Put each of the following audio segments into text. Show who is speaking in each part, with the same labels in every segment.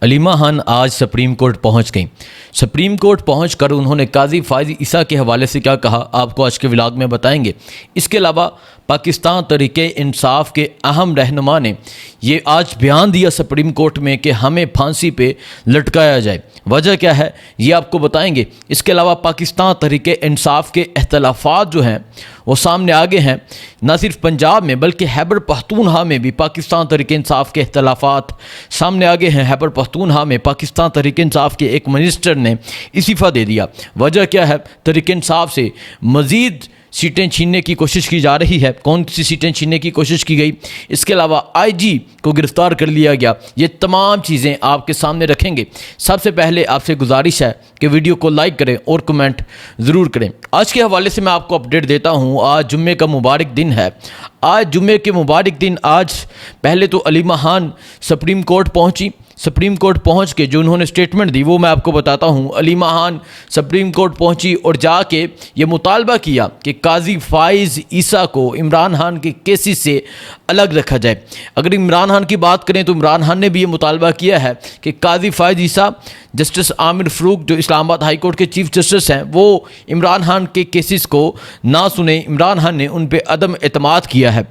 Speaker 1: علیمہ خان آج supreme court پہنچ گئیں۔ سپریم کورٹ پہنچ کر انہوں نے قاضی فائز عیسیٰ کے حوالے سے کیا کہا، آپ کو آج کے ولاگ میں بتائیں گے۔ اس کے علاوہ پاکستان تحریک انصاف کے اہم رہنما نے یہ آج بیان دیا سپریم کورٹ میں کہ ہمیں پھانسی پہ لٹکایا جائے۔ وجہ کیا ہے یہ آپ کو بتائیں گے۔ اس کے علاوہ پاکستان تحریک انصاف کے اختلافات جو ہیں وہ سامنے آگے ہیں، نہ صرف پنجاب میں بلکہ خیبر پختونخوا میں بھی پاکستان تحریک انصاف کے اختلافات سامنے آگے ہیں۔ خیبر پختونخوا میں پاکستان تحریک انصاف کے ایک منسٹر نے استعفیٰ دے دیا۔ وجہ کیا ہے؟ تحریک انصاف سے مزید سیٹیں چھیننے کی کوشش کی جا رہی ہے۔ کون سی سیٹیں چھیننے کی کوشش کی گئی؟ اس کے علاوہ آئی جی کو گرفتار کر لیا گیا۔ یہ تمام چیزیں آپ کے سامنے رکھیں گے۔ سب سے پہلے آپ سے گزارش ہے کہ ویڈیو کو لائک کریں اور کمنٹ ضرور کریں۔ آج کے حوالے سے میں آپ کو اپڈیٹ دیتا ہوں۔ آج جمعے کا مبارک دن ہے۔ آج جمعے کے مبارک دن آج پہلے تو علیمہ خان سپریم کورٹ پہنچی۔ سپریم کورٹ پہنچ کے جو انہوں نے سٹیٹمنٹ دی وہ میں آپ کو بتاتا ہوں۔ علیمہ خان سپریم کورٹ پہنچی اور جا کے یہ مطالبہ کیا کہ قاضی فائز عیسیٰ کو عمران خان کے کیسز سے الگ رکھا جائے۔ اگر عمران خان کی بات کریں تو عمران خان نے بھی یہ مطالبہ کیا ہے کہ قاضی فائز عیسیٰ، جسٹس عامر فاروق جو اسلام آباد ہائی کورٹ کے چیف جسٹس ہیں، وہ عمران خان کے کیسز کو نہ سنیں۔ عمران خان نے ان پہ عدم اعتماد کیا ہے۔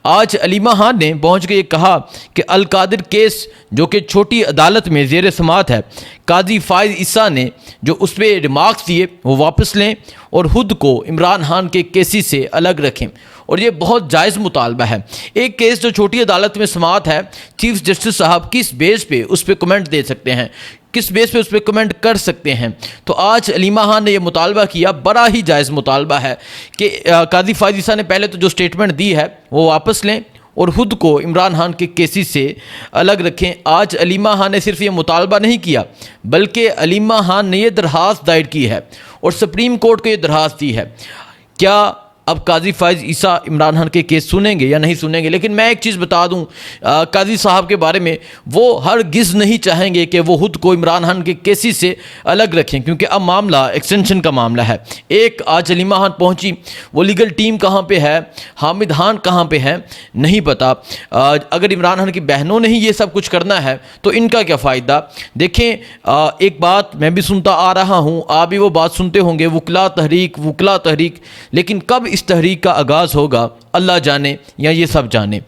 Speaker 1: آج علیمہ خان نے پہنچ کے یہ کہا کہ القادر کیس جو کہ چھوٹی عدالت میں زیر سماعت ہے، قاضی فائز عیسیٰ نے جو اس پہ ریمارکس دیے وہ واپس لیں اور خود کو عمران خان کے کیسز سے الگ رکھیں، اور یہ بہت جائز مطالبہ ہے۔ ایک کیس جو چھوٹی عدالت میں سماعت ہے، چیف جسٹس صاحب کس بیس پہ اس پہ کمنٹ دے سکتے ہیں، کس بیس پہ اس پہ کمنٹ کر سکتے ہیں؟ تو آج علیمہ خان نے یہ مطالبہ کیا، بڑا ہی جائز مطالبہ ہے کہ قاضی فائز عیسیٰ نے پہلے تو جو سٹیٹمنٹ دی ہے وہ واپس لیں اور خود کو عمران خان کے کیسز سے الگ رکھیں۔ آج علیمہ خان نے صرف یہ مطالبہ نہیں کیا بلکہ علیمہ خان نے یہ درخواست دائر کی ہے اور سپریم کورٹ کو یہ درخواست دی ہے۔ کیا اب قاضی فائز عیسیٰ عمران خان کے کیس سنیں گے یا نہیں سنیں گے؟ لیکن میں ایک چیز بتا دوں قاضی صاحب کے بارے میں، وہ ہرگز نہیں چاہیں گے کہ وہ خود کو عمران خان کے کیسز سے الگ رکھیں، کیونکہ اب معاملہ ایکسٹینشن کا معاملہ ہے۔ ایک آج علیمہ خان پہنچی، وہ لیگل ٹیم کہاں پہ ہے، حامد خان کہاں پہ ہے نہیں پتا۔ اگر عمران خان کی بہنوں نے ہی یہ سب کچھ کرنا ہے تو ان کا کیا فائدہ؟ دیکھیں ایک بات میں بھی سنتا آ رہا ہوں، آپ بھی وہ بات سنتے ہوں گے، وکلا تحریک، لیکن کب اس تحریک کا آغاز ہوگا اللہ جانے یا یہ سب جانے۔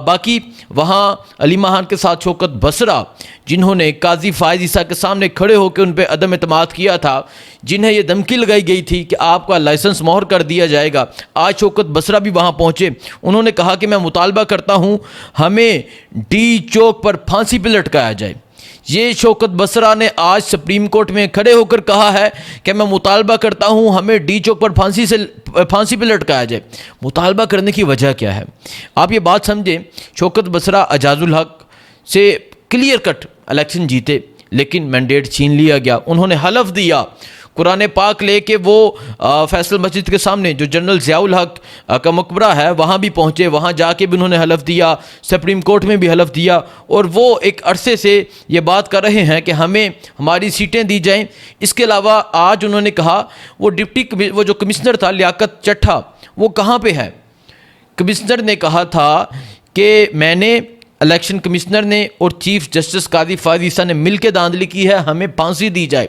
Speaker 1: باقی وہاں علیمہ خان کے ساتھ شوکت بصرہ جنہوں نے قاضی فائز عیسیٰ کے سامنے کھڑے ہو کے ان پہ عدم اعتماد کیا تھا، جنہیں یہ دھمکی لگائی گئی تھی کہ آپ کا لائسنس مہر کر دیا جائے گا، آج شوکت بصرہ بھی وہاں پہنچے۔ انہوں نے کہا کہ میں مطالبہ کرتا ہوں ہمیں ڈی چوک پر پھانسی پہ لٹکایا جائے۔ یہ شوکت بصرہ نے آج سپریم کورٹ میں کھڑے ہو کر کہا ہے کہ میں مطالبہ کرتا ہوں ہمیں ڈی چوک پر پھانسی پہ لٹکایا جائے۔ مطالبہ کرنے کی وجہ کیا ہے؟ آپ یہ بات سمجھیں، شوکت بصرہ اعجاز الحق سے کلیئر کٹ الیکشن جیتے لیکن مینڈیٹ چھین لیا گیا۔ انہوں نے حلف دیا، قرآن پاک لے کے وہ فیصل مسجد کے سامنے جو جنرل ضیاء الحق کا مقبرہ ہے وہاں بھی پہنچے، وہاں جا کے بھی انہوں نے حلف دیا، سپریم کورٹ میں بھی حلف دیا، اور وہ ایک عرصے سے یہ بات کر رہے ہیں کہ ہمیں ہماری سیٹیں دی جائیں۔ اس کے علاوہ آج انہوں نے کہا وہ جو کمشنر تھا لیاقت چٹھا، وہ کہاں پہ ہے؟ کمشنر نے کہا تھا کہ میں نے، الیکشن کمشنر نے اور چیف جسٹس قاضی فائز عیسیٰ نے مل کے دھاندلی کی ہے، ہمیں پھانسی دی جائے،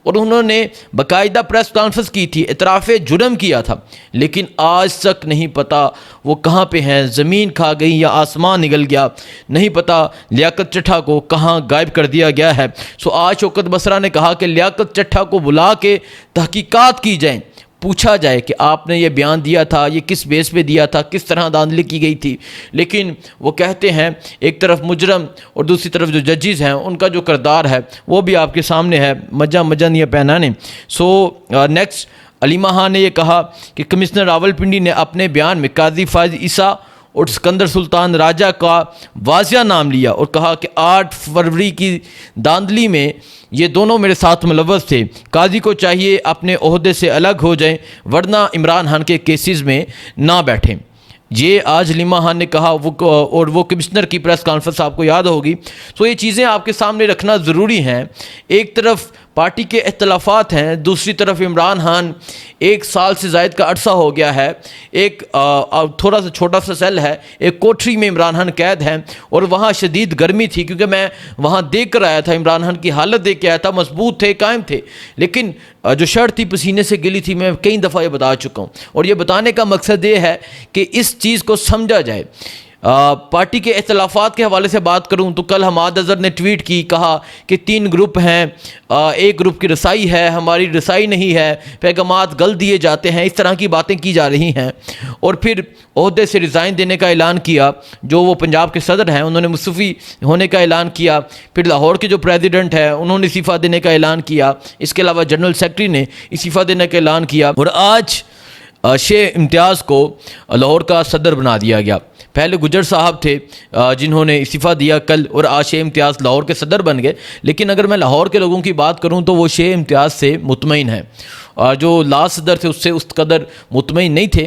Speaker 1: اور انہوں نے باقاعدہ پریس کانفرنس کی تھی، اعتراف جرم کیا تھا، لیکن آج تک نہیں پتا وہ کہاں پہ ہیں، زمین کھا گئی یا آسمان نگل گیا نہیں پتا، لیاقت چٹھا کو کہاں غائب کر دیا گیا ہے۔ آج شوکت بصرہ نے کہا کہ لیاقت چٹھا کو بلا کے تحقیقات کی جائیں، پوچھا جائے کہ آپ نے یہ بیان دیا تھا، یہ کس بیس پہ دیا تھا، کس طرح دھاندلی کی گئی تھی۔ لیکن وہ کہتے ہیں ایک طرف مجرم اور دوسری طرف جو ججز ہیں ان کا جو کردار ہے وہ بھی آپ کے سامنے ہے، مجہ نہیں پہنانے۔ نیکسٹ علیمہ خان نے یہ کہا کہ کمشنر راولپنڈی نے اپنے بیان میں قاضی فائز عیسیٰ اور سکندر سلطان راجہ کا واضح نام لیا اور کہا کہ 8 فروری کی دھاندلی میں یہ دونوں میرے ساتھ ملوث تھے، قاضی کو چاہیے اپنے عہدے سے الگ ہو جائیں ورنہ عمران خان کے کیسز میں نہ بیٹھیں۔ یہ آج علیمہ خان نے کہا، اور وہ کمشنر کی پریس کانفرنس آپ کو یاد ہوگی۔ یہ چیزیں آپ کے سامنے رکھنا ضروری ہیں۔ ایک طرف پارٹی کے اختلافات ہیں، دوسری طرف عمران خان 1 سال سے زائد کا عرصہ ہو گیا ہے، ایک تھوڑا سا چھوٹا سا سیل ہے، ایک کوٹری میں عمران خان قید ہیں، اور وہاں شدید گرمی تھی، کیونکہ میں وہاں دیکھ کر آیا تھا، عمران خان کی حالت دیکھ کے آیا تھا، مضبوط تھے، قائم تھے، لیکن جو شرٹ تھی پسینے سے گلی تھی، میں کئی دفعہ یہ بتا چکا ہوں، اور یہ بتانے کا مقصد یہ ہے کہ اس چیز کو سمجھا جائے۔ پارٹی کے اختلافات کے حوالے سے بات کروں تو کل حماد اظہر نے ٹویٹ کی، کہا کہ 3 گروپ ہیں، ایک گروپ کی رسائی ہے، ہماری رسائی نہیں ہے، پیغامات غلط دیے جاتے ہیں، اس طرح کی باتیں کی جا رہی ہیں، اور پھر عہدے سے ریزائن دینے کا اعلان کیا۔ جو وہ پنجاب کے صدر ہیں انہوں نے مستعفی ہونے کا اعلان کیا، پھر لاہور کے جو پریزیڈنٹ ہیں انہوں نے استعفیٰ دینے کا اعلان کیا، اس کے علاوہ جنرل سیکرٹری نے استعفیٰ دینے کا اعلان کیا، اور آج شیخ امتیاز کو لاہور کا صدر بنا دیا گیا۔ پہلے گجر صاحب تھے جنہوں نے استعفیٰ دیا کل، اور آج شیخ امتیاز لاہور کے صدر بن گئے، لیکن اگر میں لاہور کے لوگوں کی بات کروں تو وہ شیخ امتیاز سے مطمئن ہیں، جو لاسٹ صدر تھے اس سے اس قدر مطمئن نہیں تھے۔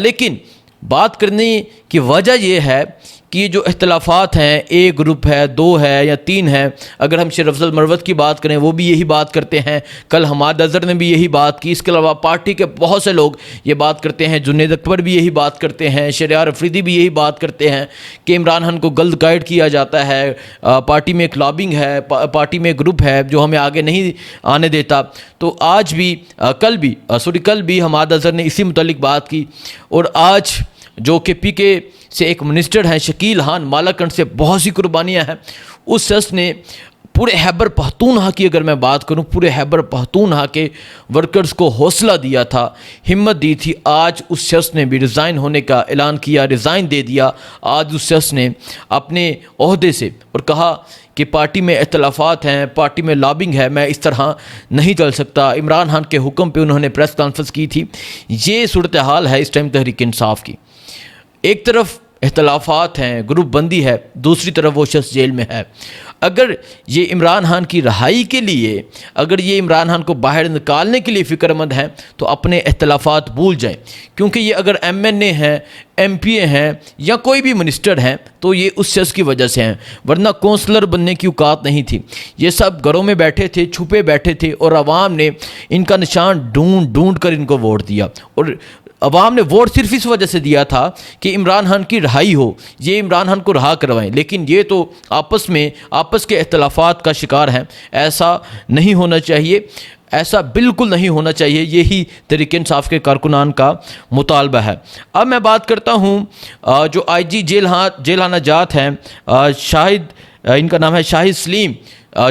Speaker 1: لیکن بات کرنے کی وجہ یہ ہے کہ یہ جو اختلافات ہیں، ایک گروپ ہے، 2 ہے یا 3 ہے، اگر ہم شیر افضل مروت کی بات کریں وہ بھی یہی بات کرتے ہیں، کل حماد اظہر نے بھی یہی بات کی، اس کے علاوہ پارٹی کے بہت سے لوگ یہ بات کرتے ہیں، جنید اکبر بھی یہی بات کرتے ہیں، شہریار افریدی بھی یہی بات کرتے ہیں کہ عمران خان کو غلط گائیڈ کیا جاتا ہے، پارٹی میں ایک لابنگ ہے، پارٹی میں ایک گروپ ہے جو ہمیں آگے نہیں آنے دیتا۔ تو آج بھی کل بھی حماد اظہر نے اسی متعلق بات کی، اور آج جو کہ پی کے سے ایک منسٹر ہیں شکیل خان مالاکنڈ سے، بہت سی قربانیاں ہیں، اس شخص نے پورے خیبر پختونخوا کی اگر میں بات کروں، پورے خیبر پختونخوا کے ورکرز کو حوصلہ دیا تھا، ہمت دی تھی۔ آج اس شخص نے بھی ریزائن ہونے کا اعلان کیا، ریزائن دے دیا۔ آج اس شخص نے اپنے عہدے سے اور کہا کہ پارٹی میں اختلافات ہیں، پارٹی میں لابنگ ہے، میں اس طرح نہیں چل سکتا۔ عمران خان کے حکم پہ انہوں نے پریس کانفرنس کی تھی۔ یہ صورتحال ہے اس ٹائم تحریک انصاف کی، ایک طرف اختلافات ہیں، گروپ بندی ہے، دوسری طرف وہ شخص جیل میں ہے۔ اگر یہ عمران خان کی رہائی کے لیے، اگر یہ عمران خان کو باہر نکالنے کے لیے فکر مند ہیں تو اپنے اختلافات بھول جائیں، کیونکہ یہ اگر MNA ہیں، MP ہیں یا کوئی بھی منسٹر ہیں تو یہ اس شخص کی وجہ سے ہیں، ورنہ کونسلر بننے کی اوقات نہیں تھی۔ یہ سب گھروں میں بیٹھے تھے، چھپے بیٹھے تھے، اور عوام نے ان کا نشان ڈھونڈ کر ان کو ووٹ دیا، اور عوام نے ووٹ صرف اس وجہ سے دیا تھا کہ عمران خان کی رہائی ہو، یہ عمران خان کو رہا کروائیں، لیکن یہ تو آپس کے اختلافات کا شکار ہیں۔ ایسا نہیں ہونا چاہیے، ایسا بالکل نہیں ہونا چاہیے، یہی تحریک انصاف کے کارکنان کا مطالبہ ہے۔ اب میں بات کرتا ہوں جو IG جیل خانہ جات ہیں، ان کا نام ہے شاہد سلیم،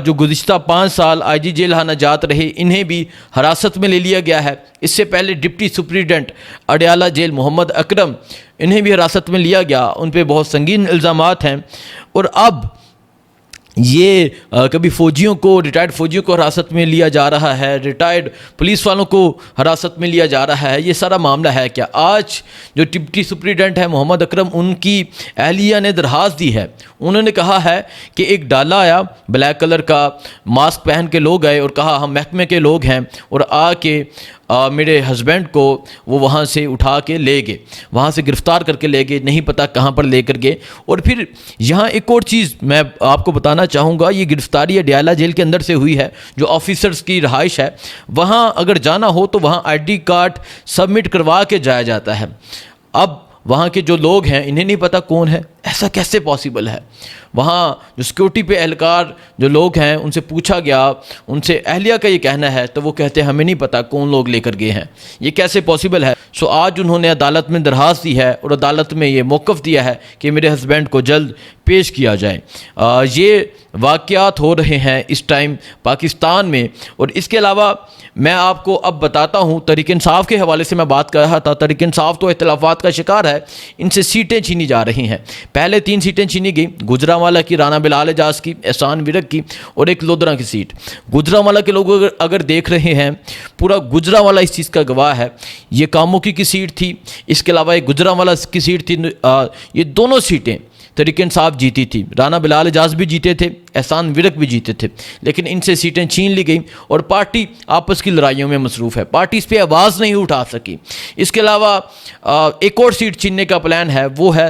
Speaker 1: جو گزشتہ 5 سال IG جیل خانہ جات رہے، انہیں بھی حراست میں لے لیا گیا ہے۔ اس سے پہلے ڈپٹی سپریڈنٹ اڈیالہ جیل محمد اکرم، انہیں بھی حراست میں لیا گیا، ان پہ بہت سنگین الزامات ہیں، اور اب یہ کبھی فوجیوں کو، ریٹائرڈ فوجیوں کو حراست میں لیا جا رہا ہے، ریٹائرڈ پولیس والوں کو حراست میں لیا جا رہا ہے، یہ سارا معاملہ ہے کیا؟ آج جو ڈپٹی سپریڈنٹ ہے محمد اکرم، ان کی اہلیہ نے درخواست دی ہے، انہوں نے کہا ہے کہ ایک ڈالا آیا بلیک کلر کا، ماسک پہن کے لوگ آئے اور کہا ہم محکمے کے لوگ ہیں، اور آ کے میرے ہسبینڈ کو وہ وہاں سے اٹھا کے لے گئے، وہاں سے گرفتار کر کے لے گئے، نہیں پتہ کہاں پر لے کر گئے۔ اور پھر یہاں ایک اور چیز میں آپ کو بتانا چاہوں گا، یہ گرفتاری اڈیالہ جیل کے اندر سے ہوئی ہے، جو آفیسرز کی رہائش ہے، وہاں اگر جانا ہو تو وہاں ID کارڈ سبمٹ کروا کے جایا جاتا ہے۔ اب وہاں کے جو لوگ ہیں انہیں نہیں پتہ کون ہے، ایسا کیسے پاسبل ہے؟ وہاں جو سیکورٹی پہ اہلکار جو لوگ ہیں ان سے پوچھا گیا، ان سے اہلیہ کا یہ کہنا ہے تو وہ کہتے ہیں ہمیں نہیں پتہ کون لوگ لے کر گئے ہیں، یہ کیسے پاسبل ہے؟ سو آج انہوں نے عدالت میں درخواست دی ہے اور عدالت میں یہ موقف دیا ہے کہ میرے ہسبینڈ کو جلد پیش کیا جائے۔ یہ واقعات ہو رہے ہیں اس ٹائم پاکستان میں، اور اس کے علاوہ میں آپ کو اب بتاتا ہوں تحریک انصاف کے حوالے سے میں بات کر رہا تھا۔ تحریک انصاف تو اختلافات کا شکار ہے، ان سے سیٹیں چھینی جا رہی ہیں۔ پہلے 3 سیٹیں چھینی گئی، گجرانوالہ کی، رانا بلال اعجاز کی، احسان ورک کی، اور ایک لودھراں کی سیٹ۔ گجرانوالہ کے لوگ اگر دیکھ رہے ہیں، پورا گجرانوالہ اس چیز کا گواہ ہے، یہ کاموکی کی سیٹ تھی، اس کے علاوہ ایک گجرانوالہ کی سیٹ تھی، یہ دونوں سیٹیں تحریک انصاف جیتی تھی، رانا بلال اعجاز بھی جیتے تھے، احسان ورک بھی جیتے تھے، لیکن ان سے سیٹیں چھین لی گئیں اور پارٹی آپس کی لڑائیوں میں مصروف ہے، پارٹی اس پہ آواز نہیں اٹھا سکی۔ اس کے علاوہ ایک اور سیٹ چھیننے کا پلان ہے، وہ ہے